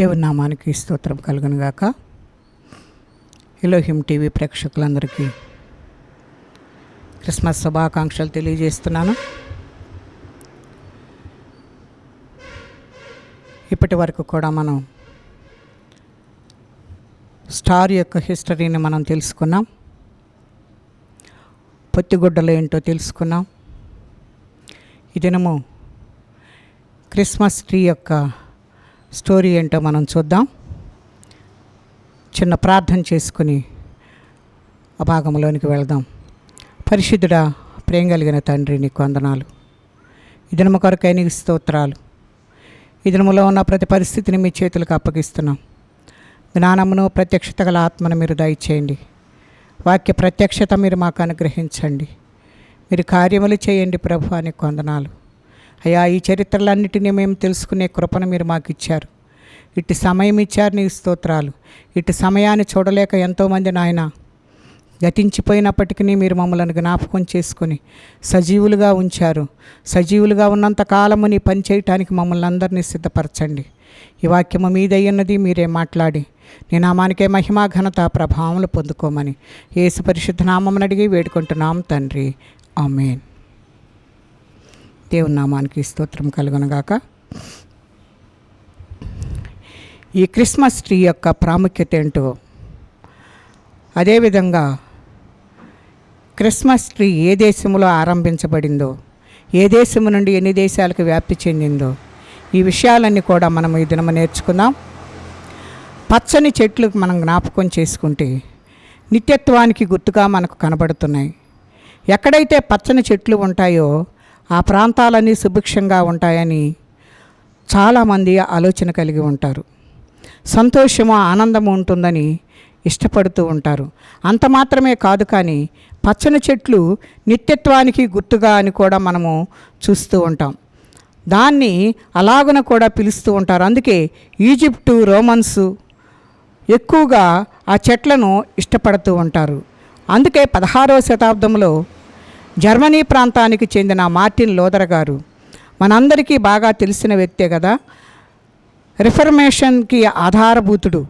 దేవుని నామానికి స్తోత్రం కలుగును గాక. ఎలోహిం టీవీ ప్రేక్షకులందరికీ క్రిస్మస్ శుభాకాంక్షలు తెలియజేస్తున్నాను. ఇప్పటి వరకు కూడా మనం స్టార్ యొక్క హిస్టరీని మనం తెలుసుకున్నాం. పొత్తిగుడ్డలు ఏంటో తెలుసుకున్నాం. ఈ దినము క్రిస్మస్ ట్రీ యొక్క స్టోరీ ఏంటో మనం చూద్దాం. చిన్న ప్రార్థన చేసుకుని ఆ భాగంలోనికి వెళదాం. పరిశుద్ధుడా, ప్రేమ కలిగిన తండ్రి, నీకు వందనాలు. ఈ దినము కొరకై నీకు స్తోత్రాలు. ఈ దినములో ఉన్న ప్రతి పరిస్థితిని మీ చేతులకు అప్పగిస్తున్నాం. జ్ఞానమును, ప్రత్యక్షత గల ఆత్మను మీరు దయచేయండి. వాక్య ప్రత్యక్షత మీరు మాకు అనుగ్రహించండి. మీరు కార్యములు చేయండి ప్రభు. నీకు వందనాలు అయ్యా. ఈ చరిత్రలన్నిటినీ మేము తెలుసుకునే కృపను మీరు మాకు ఇచ్చారు. ఇట్టి సమయం ఇచ్చారు, నీకు స్తోత్రాలు. ఇట్టి సమయాన్ని చూడలేక ఎంతోమంది నాయన గతించిపోయినప్పటికీ మీరు మమ్మల్ని జ్ఞాపకం చేసుకుని సజీవులుగా ఉంచారు. సజీవులుగా ఉన్నంత కాలము నీ పని చేయటానికి మమ్మల్ని అందరినీ సిద్ధపరచండి. ఈ వాక్యము మీదయ్యున్నది మీరే మాట్లాడి నీ నామానికే మహిమా, ఘనత, ప్రభావములు పొందుకోమని యేసు పరిశుద్ధ నామమును అడిగి వేడుకుంటున్నాం తండ్రి. ఆమేన్. దేవుని నామానికి స్తోత్రం కలుగునుగాక. ఈ క్రిస్మస్ ట్రీ యొక్క ప్రాముఖ్యత ఏంటో, అదేవిధంగా క్రిస్మస్ ట్రీ ఏ దేశంలో ఆరంభించబడిందో, ఏ దేశం నుండి ఎన్ని దేశాలకు వ్యాప్తి చెందిందో, ఈ విషయాలన్నీ కూడా మనం ఈ దినము నేర్చుకుందాం. పచ్చని చెట్లు మనం జ్ఞాపకం చేసుకుంటే నిత్యత్వానికి గుర్తుగా మనకు కనబడుతున్నాయి. ఎక్కడైతే పచ్చని చెట్లు ఉంటాయో ఆ ప్రాంతాలన్నీ సుభిక్షంగా ఉంటాయని చాలామంది ఆలోచన కలిగి ఉంటారు. సంతోషము, ఆనందము ఉంటుందని ఇష్టపడుతూ ఉంటారు. అంత మాత్రమే కాదు, కానీ పచ్చని చెట్లు నిత్యత్వానికి గుర్తుగా అని కూడా మనము చూస్తూ ఉంటాం. దాన్ని అలాగున కూడా పిలుస్తూ ఉంటారు. అందుకే ఈజిప్టు, రోమన్స్ ఎక్కువగా ఆ చెట్లను ఇష్టపడుతూ ఉంటారు. అందుకే 16వ శతాబ్దంలో జర్మనీ ప్రాంతానికి చెందిన మార్టిన్ లూథర్ గారు, మనందరికీ బాగా తెలిసిన వ్యక్తే కదా, రిఫర్మేషన్కి ఆధారభూతుడు,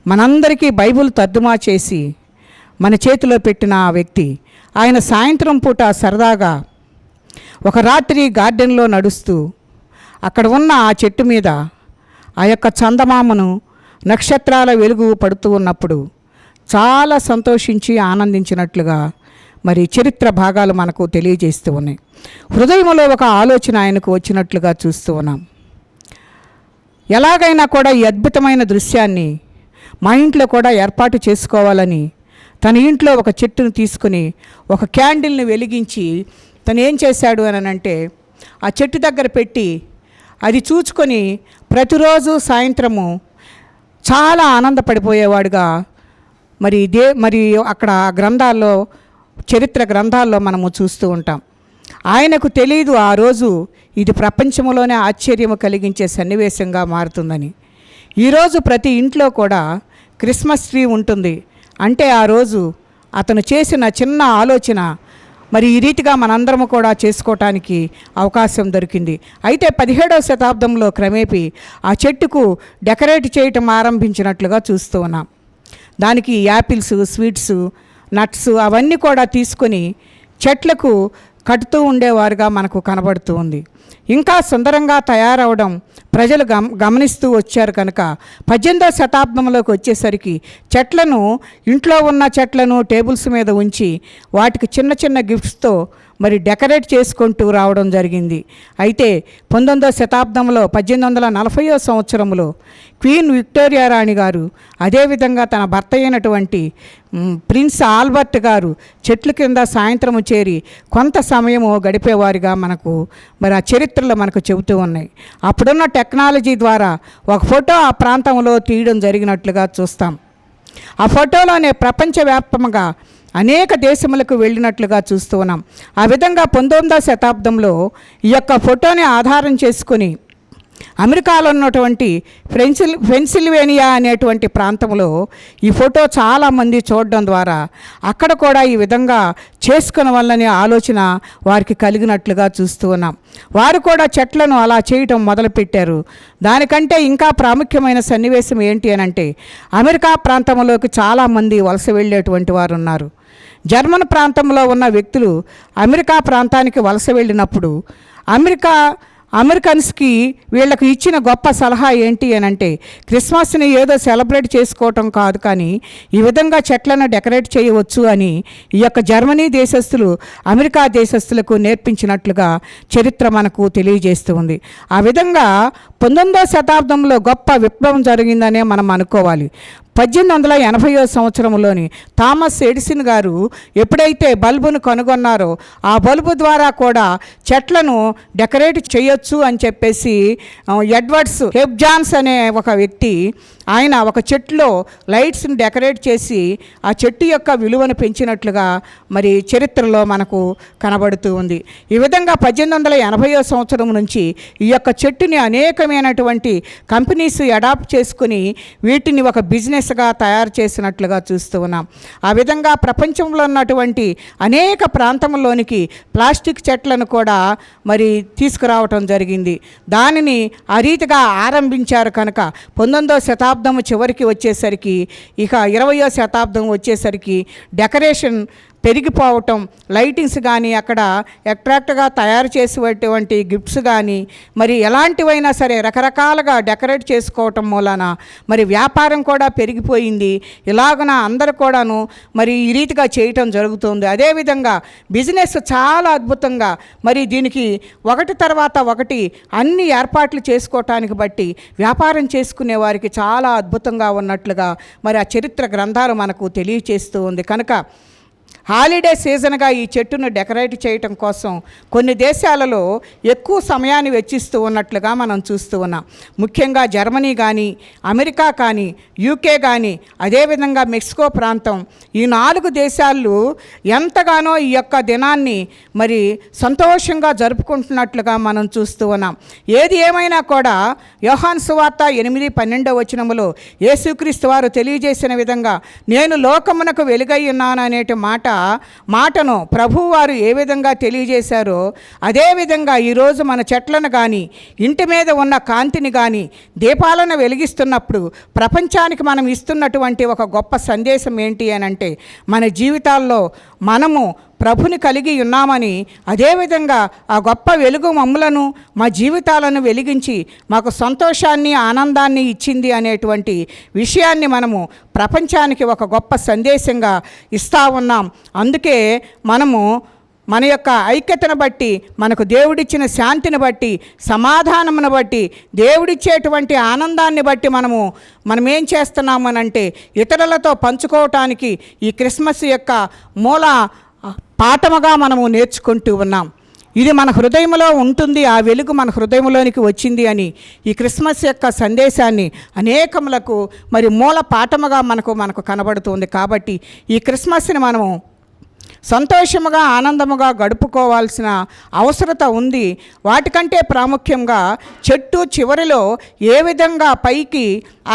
మనందరికీ బైబిల్ తర్జుమా చేసి మన చేతిలో పెట్టిన ఆ వ్యక్తి. ఆయన సాయంత్రం పూట సరదాగా ఒక రాత్రి గార్డెన్లో నడుస్తూ అక్కడ ఉన్న ఆ చెట్టు మీద ఆ యొక్క చందమామను, నక్షత్రాల వెలుగు పడుతూ ఉన్నప్పుడు చాలా సంతోషించి ఆనందించినట్లుగా మరి చరిత్ర భాగాలు మనకు తెలియజేస్తూ ఉన్నాయి. హృదయంలో ఒక ఆలోచన ఆయనకు వచ్చినట్లుగా చూస్తూ ఉన్నాం. ఎలాగైనా కూడా ఈ అద్భుతమైన దృశ్యాన్ని మా ఇంట్లో కూడా ఏర్పాటు చేసుకోవాలని తన ఇంట్లో ఒక చెట్టును తీసుకుని ఒక క్యాండిల్ని వెలిగించి తను ఏం చేశాడు అని అంటే ఆ చెట్టు దగ్గర పెట్టి అది చూచుకొని ప్రతిరోజు సాయంత్రము చాలా ఆనందపడిపోయేవాడుగా మరి అక్కడ గ్రంథాల్లో, చరిత్ర గ్రంథాల్లో మనము చూస్తూ ఉంటాం. ఆయనకు తెలియదు ఆ రోజు ఇది ప్రపంచంలోనే ఆశ్చర్యము కలిగించే సన్నివేశంగా మారుతుందని. ఈరోజు ప్రతి ఇంట్లో కూడా క్రిస్మస్ ట్రీ ఉంటుంది అంటే ఆ రోజు అతను చేసిన చిన్న ఆలోచన మరి ఈ రీతిగా మనందరము కూడా చేసుకోవటానికి అవకాశం దొరికింది. అయితే 17వ శతాబ్దంలో క్రమేపీ ఆ చెట్టుకు డెకరేట్ చేయటం ఆరంభించినట్లుగా చూస్తూ ఉన్నాం. దానికి యాపిల్స్, స్వీట్స్, నట్స్ అవన్నీ కూడా తీసుకొని చెట్లకు కట్టుతూ ఉండేవారుగా మనకు కనబడుతూ ఉంది. ఇంకా సుందరంగా తయారవడం ప్రజలు గమనిస్తూ వచ్చారు కనుక 18వ శతాబ్దంలోకి వచ్చేసరికి చెట్లను, ఇంట్లో ఉన్న చెట్లను టేబుల్స్ మీద ఉంచి వాటికి చిన్న చిన్న గిఫ్ట్స్తో మరి డెకరేట్ చేసుకుంటూ రావడం జరిగింది. అయితే 19వ శతాబ్దంలో 1840వ సంవత్సరంలో క్వీన్ విక్టోరియా రాణి గారు, అదేవిధంగా తన భర్త అయినటువంటి ప్రిన్స్ ఆల్బర్ట్ గారు చెట్ల కింద సాయంత్రము చేరి కొంత సమయము గడిపేవారిగా మనకు మరి ఆ చరిత్రలో మనకు చెబుతూ ఉన్నాయి. అప్పుడున్న టెక్నాలజీ ద్వారా ఒక ఫోటో ఆ ప్రాంతంలో తీయడం జరిగినట్లుగా చూస్తాం. ఆ ఫోటోలోనే ప్రపంచవ్యాప్తంగా అనేక దేశములకు వెళ్ళినట్లుగా చూస్తూ ఉన్నాం. ఆ విధంగా 19వ శతాబ్దంలో ఈ యొక్క ఫోటోని ఆధారం చేసుకుని అమెరికాలో ఉన్నటువంటి పెన్సిల్వేనియా అనేటువంటి ప్రాంతంలో ఈ ఫోటో చాలామంది చూడడం ద్వారా అక్కడ కూడా ఈ విధంగా చేసుకున్న వల్లనే ఆలోచన వారికి కలిగినట్లుగా చూస్తూ ఉన్నాం. వారు కూడా చెట్లను అలా చేయటం మొదలుపెట్టారు. దానికంటే ఇంకా ప్రాముఖ్యమైన సన్నివేశం ఏంటి అని అంటే, అమెరికా ప్రాంతంలోకి చాలామంది వలస వెళ్ళేటువంటి వారు ఉన్నారు. జర్మన్ ప్రాంతంలో ఉన్న వ్యక్తులు అమెరికా ప్రాంతానికి వలస వెళ్ళినప్పుడు అమెరికన్స్కి వీళ్ళకు ఇచ్చిన గొప్ప సలహా ఏంటి అని అంటే, క్రిస్మస్ని ఏదో సెలబ్రేట్ చేసుకోవటం కాదు, కానీ ఈ విధంగా చెట్లను డెకరేట్ చేయవచ్చు అని ఈ యొక్క జర్మనీ దేశస్థులు అమెరికా దేశస్థులకు నేర్పించినట్లుగా చరిత్ర మనకు తెలియజేస్తూ ఉంది. ఆ విధంగా 19వ శతాబ్దంలో గొప్ప విప్లవం జరిగిందనే మనం అనుకోవాలి. 1880వ సంవత్సరంలోని థామస్ ఎడిసన్ గారు ఎప్పుడైతే బల్బును కనుగొన్నారో ఆ బల్బు ద్వారా కూడా చెట్లను డెకరేట్ చేయొచ్చు అని చెప్పేసి ఎడ్వర్డ్స్ హెబ్జాన్స్ అనే ఒక వ్యక్తి ఆయన ఒక చెట్టులో లైట్స్ని డెకరేట్ చేసి ఆ చెట్టు యొక్క విలువను పెంచినట్లుగా మరి చరిత్రలో మనకు కనబడుతూ ఉంది. ఈ విధంగా 1880వ సంవత్సరం నుంచి ఈ యొక్క చెట్టుని అనేకమైనటువంటి కంపెనీస్ అడాప్ట్ చేసుకుని వీటిని ఒక బిజినెస్గా తయారు చేసినట్లుగా చూస్తూ ఉన్నాం. ఆ విధంగా ప్రపంచంలో ఉన్నటువంటి అనేక ప్రాంతంలోనికి ప్లాస్టిక్ చెట్లను కూడా మరి తీసుకురావటం జరిగింది. దానిని ఆ రీతిగా ఆరంభించారు కనుక 19వ శతాబ్దం చివరికి వచ్చేసరికి, ఇక 20వ శతాబ్దం వచ్చేసరికి డెకరేషన్ పెరిగిపోవటం, లైటింగ్స్ కానీ అక్కడ అట్రాక్ట్గా తయారు చేసేటువంటి గిఫ్ట్స్ కానీ మరి ఎలాంటివైనా సరే రకరకాలుగా డెకరేట్ చేసుకోవటం మూలాన మరి వ్యాపారం కూడా పెరిగిపోయింది. ఇలాగన అందరు కూడాను మరి ఈ రీతిగా చేయటం జరుగుతుంది. అదేవిధంగా బిజినెస్ చాలా అద్భుతంగా మరి దీనికి ఒకటి తర్వాత ఒకటి అన్ని ఏర్పాట్లు చేసుకోవటానికి బట్టి వ్యాపారం చేసుకునే వారికి చాలా అద్భుతంగా ఉన్నట్లుగా మరి ఆ చరిత్ర గ్రంథాలు మనకు తెలియచేస్తూ ఉంది. కనుక హాలిడే సీజన్గా ఈ చెట్టును డెకరేట్ చేయటం కోసం కొన్ని దేశాలలో ఎక్కువ సమయాన్ని వెచ్చిస్తూ ఉన్నట్లుగా మనం చూస్తూ ఉన్నాం. ముఖ్యంగా జర్మనీ కానీ, అమెరికా కానీ, యూకే కానీ, అదేవిధంగా మెక్సికో ప్రాంతం, ఈ 4 దేశాలు ఎంతగానో ఈ యొక్క దినాన్ని మరి సంతోషంగా జరుపుకుంటున్నట్లుగా మనం చూస్తూ ఉన్నాం. ఏది ఏమైనా కూడా యోహాను సువార్త 8:12 వచనములో యేసుక్రీస్తు వారు తెలియజేసిన విధంగా నేను లోకమునకు వెలుగై ఉన్నాను అనేటి మాటను ప్రభువారు ఏ విధంగా తెలియజేశారో అదేవిధంగా ఈరోజు మన చెట్లను కానీ ఇంటి మీద ఉన్న కాంతిని కానీ దీపాలను వెలిగిస్తున్నప్పుడు ప్రపంచానికి మనం ఇస్తున్నటువంటి ఒక గొప్ప సందేశం ఏంటి అని అంటే, మన జీవితాల్లో మనము ప్రభుని కలిగి ఉన్నామని, అదేవిధంగా ఆ గొప్ప వెలుగు మమ్ములను మా జీవితాలను వెలిగించి మాకు సంతోషాన్ని ఆనందాన్ని ఇచ్చింది అనేటువంటి విషయాన్ని మనము ప్రపంచానికి ఒక గొప్ప సందేశంగా ఇస్తూ ఉన్నాం. అందుకే మనము మన యొక్క ఐక్యతను బట్టి, మనకు దేవుడిచ్చిన శాంతిని బట్టి, సమాధానమును బట్టి, దేవుడిచ్చేటువంటి ఆనందాన్ని బట్టి మనం ఏం చేస్తున్నామనంటే ఇతరులతో పంచుకోవటానికి ఈ క్రిస్మస్ యొక్క మూల పాఠముగా మనము నేర్చుకుంటూ ఉన్నాం. ఇది మన హృదయంలో ఉంటుంది, ఆ వెలుగు మన హృదయంలోనికి వచ్చింది అని ఈ క్రిస్మస్ యొక్క సందేశాన్ని అనేకములకు మరి మూల పాఠముగా మనకు కనబడుతుంది. కాబట్టి ఈ క్రిస్మస్ని మనము సంతోషముగా ఆనందముగా గడుపుకోవాల్సిన అవసరత ఉంది. వాటికంటే ప్రాముఖ్యంగా చెట్టు చివరిలో ఏ విధంగా పైకి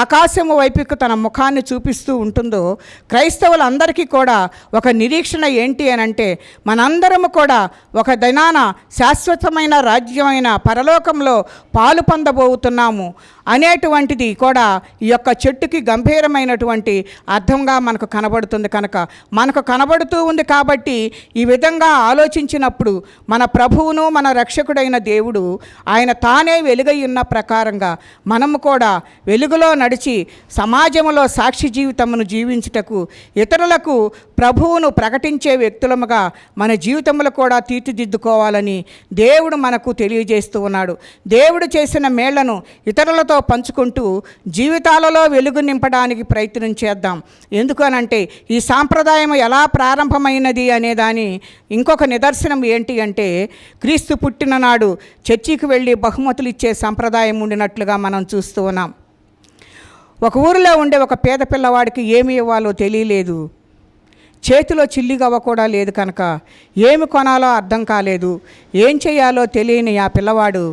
ఆకాశము వైపుకు తన ముఖాన్ని చూపిస్తూ ఉంటుందో క్రైస్తవులందరికీ కూడా ఒక నిరీక్షణ ఏంటి అని అంటే, మనందరము కూడా ఒక దినాన శాశ్వతమైన రాజ్యమైన పరలోకంలో పాలు పొందబోతున్నాము అనేటువంటిది కూడా ఈ యొక్క చెట్టుకి గంభీరమైనటువంటి అర్థంగా మనకు కనబడుతుంది. కనుక మనకు కనబడుతూ ఉంది కాబట్టి ఈ విధంగా ఆలోచించినప్పుడు మన ప్రభువును మన రక్షకుడైన దేవుడు ఆయన తానే వెలుగై ఉన్న ప్రకారంగా మనము కూడా వెలుగులో నడిచి సమాజంలో సాక్షి జీవితమును జీవించుటకు, ఇతరులకు ప్రభువును ప్రకటించే వ్యక్తులముగా మన జీవితములు కూడా తీర్చిదిద్దుకోవాలని దేవుడు మనకు తెలియజేస్తూ ఉన్నాడు. దేవుడు చేసిన మేళ్లను ఇతరులతో పంచుకుంటూ జీవితాలలో వెలుగు నింపడానికి ప్రయత్నం చేద్దాం. ఎందుకనంటే ఈ సాంప్రదాయం ఎలా ప్రారంభమైనది అనేదాని ఇంకొక నిదర్శనం ఏంటి అంటే, క్రీస్తు పుట్టిన నాడు చర్చికి వెళ్ళి బహుమతులు ఇచ్చే సంప్రదాయం ఉండినట్లుగా మనం చూస్తూ ఉన్నాం. ఒక ఊరిలో ఉండే ఒక పేద పిల్లవాడికి ఏమి ఇవ్వాలో తెలియలేదు, చేతిలో చిల్లిగవ్వ కూడా లేదు. కనుక ఏమి కొనాలో అర్థం కాలేదు. ఏం చేయాలో తెలియని ఆ పిల్లవాడు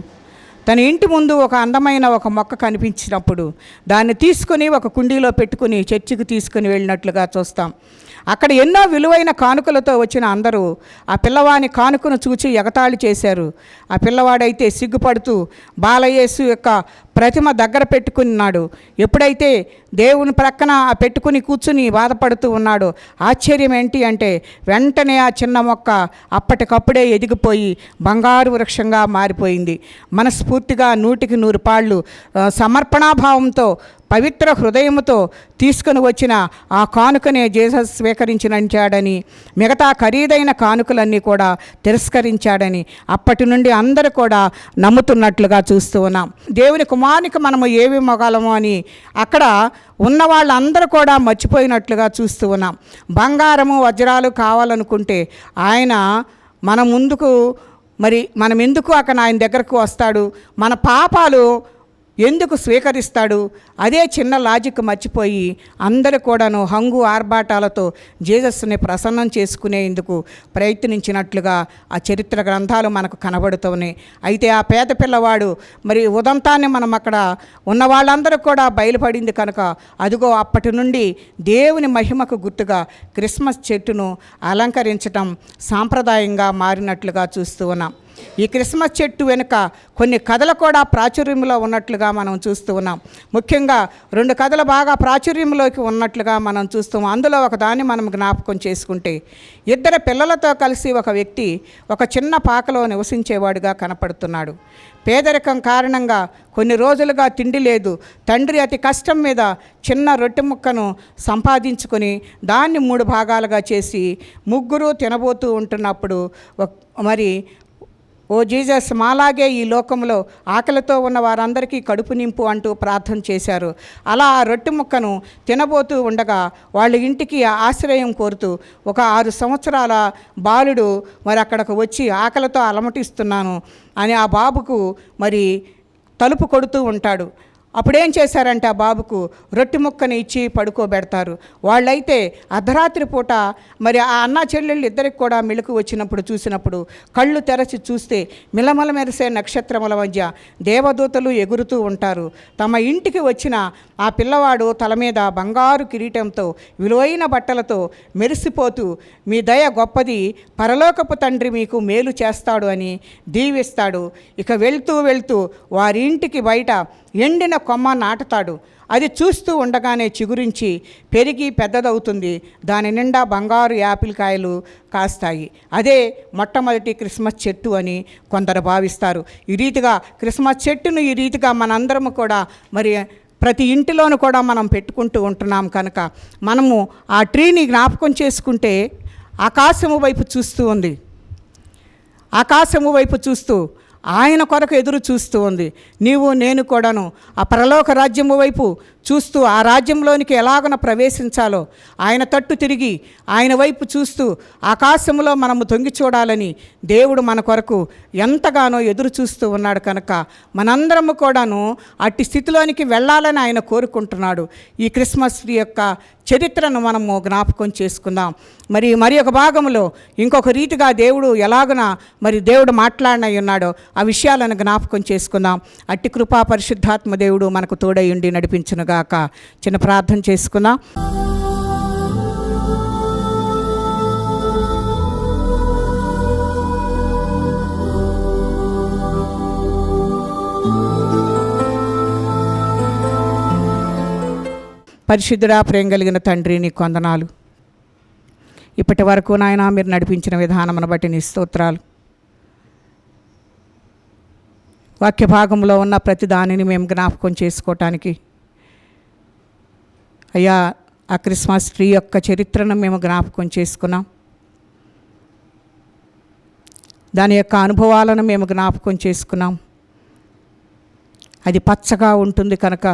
తన ఇంటి ముందు ఒక అందమైన ఒక మొక్క కనిపించినప్పుడు దాన్ని తీసుకుని ఒక కుండీలో పెట్టుకుని చర్చికి తీసుకుని వెళ్ళినట్లుగా చూస్తాం. అక్కడ ఎన్నో విలువైన కానుకలతో వచ్చిన అందరూ ఆ పిల్లవాని కానుకను చూచి ఎగతాళి చేశారు. ఆ పిల్లవాడైతే సిగ్గుపడుతూ బాలయేసు యొక్క ప్రతిమ దగ్గర పెట్టుకున్నాడు. ఎప్పుడైతే దేవుని ప్రక్కన పెట్టుకుని కూర్చుని బాధపడుతూ ఉన్నాడు, ఆశ్చర్యం ఏంటి అంటే వెంటనే ఆ చిన్న మొక్క అప్పటికప్పుడే ఎదిగిపోయి బంగారు వృక్షంగా మారిపోయింది. మనస్ఫూర్తిగా 100కి 100 పాళ్ళు సమర్పణాభావంతో పవిత్ర హృదయముతో తీసుకుని వచ్చిన ఆ కానుకనే జీసస్ స్వీకరించాడని, మిగతా ఖరీదైన కానుకలన్నీ కూడా తిరస్కరించాడని అప్పటి నుండి అందరూ కూడా నమ్ముతున్నట్లుగా చూస్తూ ఉన్నాం. దేవుని కుమారునికి మనము ఏవి మొగాలము అని అక్కడ ఉన్న వాళ్ళందరూ కూడా మర్చిపోయినట్లుగా చూస్తూ ఉన్నాం. బంగారము వజ్రాలు కావాలనుకుంటే ఆయన మన ముందుకు మనం ఎందుకు అక్కడ ఆయన దగ్గరకు వస్తాడు, మన పాపాలు ఎందుకు స్వీకరిస్తాడు, అదే చిన్న లాజిక్ మర్చిపోయి అందరూ కూడాను హంగు ఆర్భాటాలతో జీసస్ని ప్రసన్నం చేసుకునేందుకు ప్రయత్నించినట్లుగా ఆ చరిత్ర గ్రంథాలు మనకు కనబడుతున్నాయి. అయితే ఆ పేద పిల్లవాడు ఉదంతాన్ని మనం అక్కడ ఉన్న వాళ్ళందరూ కూడా బయలుపడింది కనుక అదిగో అప్పటి నుండి దేవుని మహిమకు గుర్తుగా క్రిస్మస్ చెట్టును అలంకరించటం సాంప్రదాయంగా మారినట్లుగా చూస్తూ ఉన్నాం. ఈ క్రిస్మస్ చెట్టు వెనుక కొన్ని కథలు కూడా ప్రాచుర్యంలో ఉన్నట్లుగా మనం చూస్తూ ఉన్నాం. ముఖ్యంగా 2 కథలు బాగా ప్రాచుర్యంలోకి ఉన్నట్లుగా మనం చూస్తాం. అందులో ఒకదాన్ని మనం జ్ఞాపకం చేసుకుంటే, 2 పిల్లలతో కలిసి ఒక వ్యక్తి ఒక చిన్న పాకలో నివసించేవాడుగా కనపడుతున్నాడు. పేదరికం కారణంగా కొన్ని రోజులుగా తిండి లేదు. తండ్రి అతి కష్టం మీద చిన్న రొట్టె ముక్కను సంపాదించుకొని దాన్ని 3 భాగాలుగా చేసి ముగ్గురు తినబోతూ ఉంటున్నప్పుడు ఓ జీసస్, మాలాగే ఈ లోకంలో ఆకలితో ఉన్న వారందరికీ కడుపు నింపు అంటూ ప్రార్థన చేశారు. అలా ఆ రొట్టె ముక్కను తినబోతూ ఉండగా వాళ్ళ ఇంటికి ఆశ్రయం కోరుతూ ఒక 6 సంవత్సరాల బాలుడు అక్కడికి వచ్చి ఆకలితో అలమటిస్తున్నాను అని ఆ బాబుకు తలుపు కొడుతూ ఉంటాడు. అప్పుడేం చేశారంటే ఆ బాబుకు రొట్టె ముక్కని ఇచ్చి పడుకోబెడతారు. వాళ్ళైతే అర్ధరాత్రి పూట ఆ అన్న చెల్లెళ్ళు ఇద్దరికి కూడా మెలకు వచ్చినప్పుడు చూసినప్పుడు కళ్ళు తెరచి చూస్తే మిలమల మెరిసే నక్షత్రముల మధ్య దేవదూతలు ఎగురుతూ ఉంటారు. తమ ఇంటికి వచ్చిన ఆ పిల్లవాడు తల మీద బంగారు కిరీటంతో విలువైన బట్టలతో మెరిసిపోతూ, మీ దయ గొప్పది, పరలోకపు తండ్రి మీకు మేలు చేస్తాడు అని దీవిస్తాడు. ఇక వెళ్తూ వెళ్తూ వారి ఇంటికి బయట ఎండిన కొమ్మ నాటుతాడు. అది చూస్తూ ఉండగానే చిగురించి పెరిగి పెద్దదవుతుంది. దాని నిండా బంగారు యాపిల్ కాయలు కాస్తాయి. అదే మొట్టమొదటి క్రిస్మస్ చెట్టు అని కొందరు భావిస్తారు. ఈ రీతిగా క్రిస్మస్ చెట్టును ఈ రీతిగా మనందరము కూడా ప్రతి ఇంటిలోనూ కూడా మనం పెట్టుకుంటూ ఉంటున్నాం కనుక మనము ఆ ట్రీని జ్ఞాపకం చేసుకుంటే ఆకాశము వైపు చూస్తూ ఉంది. ఆకాశము వైపు చూస్తూ ఆయన కొరకు ఎదురు చూస్తూ ఉంది. నీవు నేను కూడాను ఆ పరలోక రాజ్యము వైపు చూస్తూ ఆ రాజ్యంలోనికి ఎలాగన ప్రవేశించాలో ఆయన తట్టు తిరిగి ఆయన వైపు చూస్తూ ఆకాశంలో మనము తొంగి చూడాలని దేవుడు మన కొరకు ఎంతగానో ఎదురు చూస్తూ ఉన్నాడు కనుక మనందరము కూడాను అట్టి స్థితిలోనికి వెళ్ళాలని ఆయన కోరుకుంటున్నాడు. ఈ క్రిస్మస్ యొక్క చరిత్రను మనము జ్ఞాపకం చేసుకుందాం. మరి ఒక భాగంలో ఇంకొక రీతిగా దేవుడు ఎలాగున దేవుడు మాట్లాడినై ఉన్నాడో ఆ విషయాలను జ్ఞాపకం చేసుకుందాం. అట్టి కృపా పరిశుద్ధాత్మ దేవుడు మనకు తోడై ఉండి నడిపించునుగాక. చిన్న ప్రార్థన చేసుకుందాం. పరిశుద్ధుడా, ప్రేమ కలిగిన తండ్రి, నీ కొందనాలు. ఇప్పటి వరకు నాయన మీరు నడిపించిన విధానమును బట్టి నీ స్తోత్రాలు. వాక్య భాగంలో ఉన్న ప్రతి దానిని మేము జ్ఞాపకం చేసుకోవటానికి అయ్యా ఆ క్రిస్మస్ ట్రీ యొక్క చరిత్రను మేము జ్ఞాపకం చేసుకున్నాం. దాని యొక్క అనుభవాలను మేము జ్ఞాపకం చేసుకున్నాం. అది పచ్చగా ఉంటుంది కనుక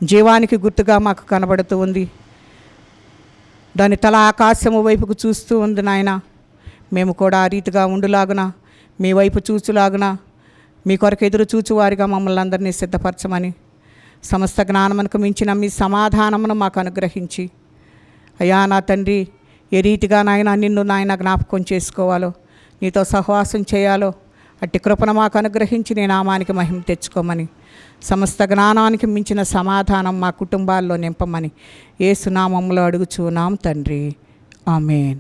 జీవానికి గుర్తుగా మాకు కనబడుతూ ఉంది. దాని తల ఆకాశము వైపుకు చూస్తూ ఉంది నాయన. మేము కూడా ఆ రీతిగా ఉండులాగున, మీ వైపు చూచులాగున, మీ కొరకు ఎదురు చూచువారిగా మమ్మల్ని అందరినీ సిద్ధపరచమని, సమస్త జ్ఞానమునకు మించిన మీ సమాధానమును మాకు అనుగ్రహించి, అయ్యా నా తండ్రి, ఏ రీతిగా నాయన నిన్ను నాయన జ్ఞాపకం చేసుకోవాలో, నీతో సహవాసం చేయాలో, అట్టి కృపను మాకు అనుగ్రహించి నీ నామానికి మహిమ తెచ్చుకోమని, సమస్త జ్ఞానానికి మించిన సమాధానం మా కుటుంబాల్లో నింపమని యేసు నామములో అడుగుచున్నాం తండ్రి. ఆమేన్.